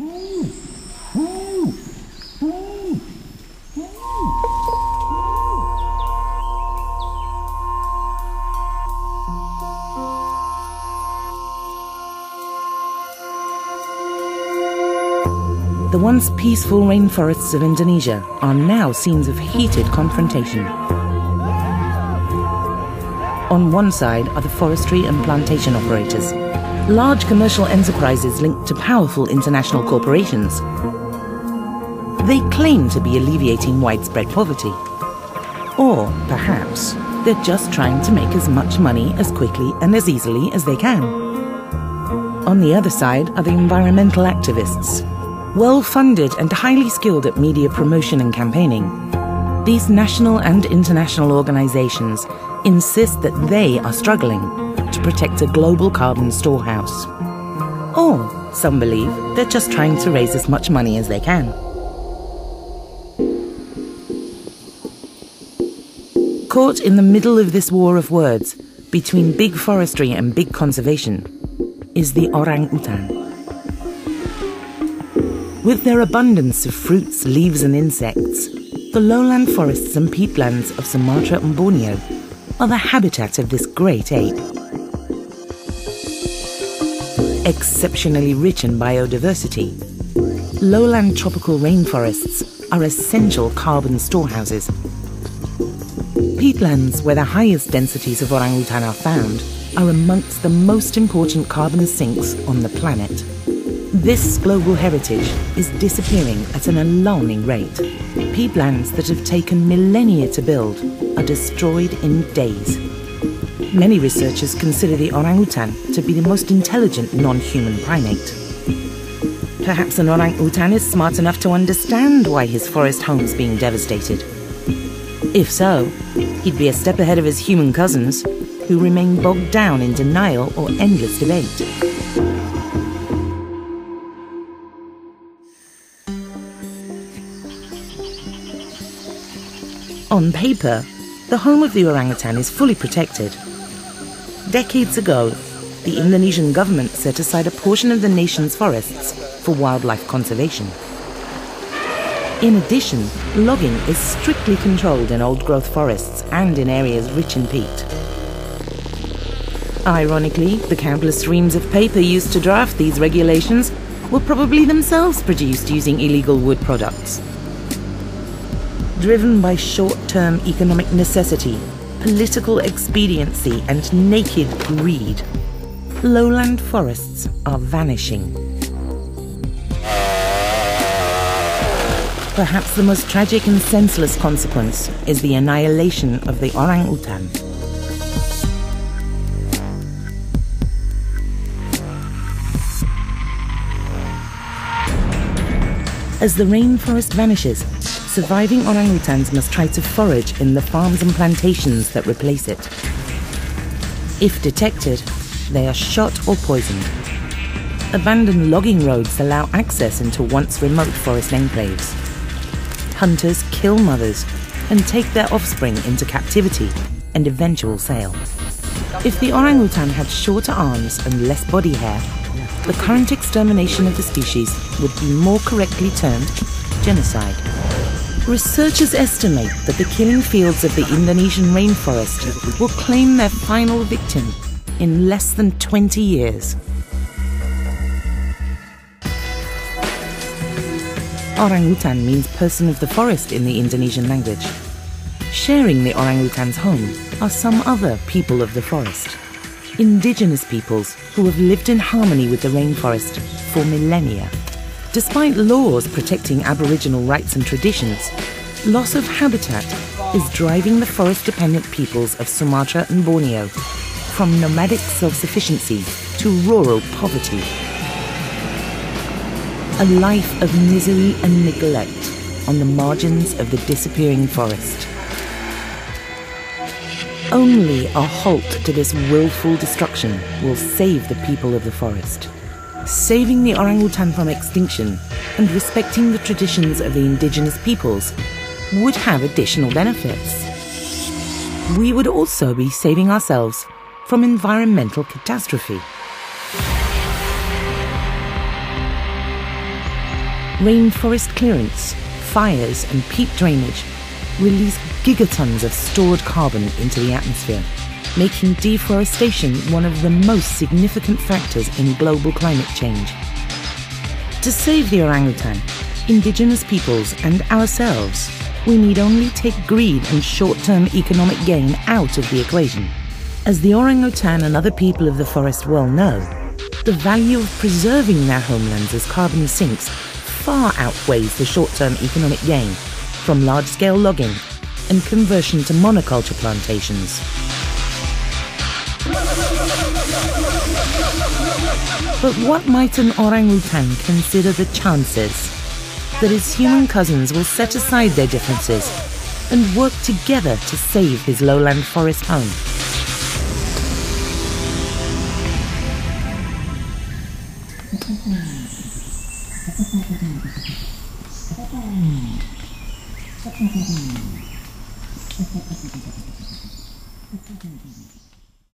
The once peaceful rainforests of Indonesia are now scenes of heated confrontation. On one side are the forestry and plantation operators, large commercial enterprises linked to powerful international corporations. They claim to be alleviating widespread poverty. Or perhaps they're just trying to make as much money as quickly and as easily as they can. On the other side are the environmental activists, well-funded and highly skilled at media promotion and campaigning. These national and international organizations insist that they are struggling to protect a global carbon storehouse. Or, some believe, they're just trying to raise as much money as they can. Caught in the middle of this war of words between big forestry and big conservation is the orangutan. With their abundance of fruits, leaves and insects, the lowland forests and peatlands of Sumatra and Borneo are the habitat of this great ape. Exceptionally rich in biodiversity, lowland tropical rainforests are essential carbon storehouses. Peatlands, where the highest densities of orangutan are found, are amongst the most important carbon sinks on the planet. This global heritage is disappearing at an alarming rate. Peatlands that have taken millennia to build are destroyed in days. Many researchers consider the orangutan to be the most intelligent non-human primate. Perhaps an orangutan is smart enough to understand why his forest home is being devastated. If so, he'd be a step ahead of his human cousins, who remain bogged down in denial or endless debate. On paper, the home of the orangutan is fully protected. Decades ago, the Indonesian government set aside a portion of the nation's forests for wildlife conservation. In addition, logging is strictly controlled in old-growth forests and in areas rich in peat. Ironically, the countless reams of paper used to draft these regulations were probably themselves produced using illegal wood products. Driven by short-term economic necessity, political expediency and naked greed, lowland forests are vanishing. Perhaps the most tragic and senseless consequence is the annihilation of the orangutan. As the rainforest vanishes, surviving orangutans must try to forage in the farms and plantations that replace it. If detected, they are shot or poisoned. Abandoned logging roads allow access into once remote forest enclaves. Hunters kill mothers and take their offspring into captivity and eventual sale. If the orangutan had shorter arms and less body hair, the current extermination of the species would be more correctly termed genocide. Researchers estimate that the killing fields of the Indonesian rainforest will claim their final victim in less than 20 years. Orangutan means person of the forest in the Indonesian language. Sharing the orangutan's home are some other people of the forest. Indigenous peoples who have lived in harmony with the rainforest for millennia. Despite laws protecting Aboriginal rights and traditions, loss of habitat is driving the forest-dependent peoples of Sumatra and Borneo from nomadic self-sufficiency to rural poverty. A life of misery and neglect on the margins of the disappearing forest. Only a halt to this willful destruction will save the people of the forest. Saving the orangutan from extinction and respecting the traditions of the indigenous peoples would have additional benefits. We would also be saving ourselves from environmental catastrophe. Rainforest clearance, fires and peat drainage release gigatons of stored carbon into the atmosphere, making deforestation one of the most significant factors in global climate change. To save the orangutan, indigenous peoples and ourselves, we need only take greed and short-term economic gain out of the equation. As the orangutan and other people of the forest well know, the value of preserving their homelands as carbon sinks far outweighs the short-term economic gain from large-scale logging and conversion to monoculture plantations. But what might an orangutan consider the chances that his human cousins will set aside their differences and work together to save his lowland forest home?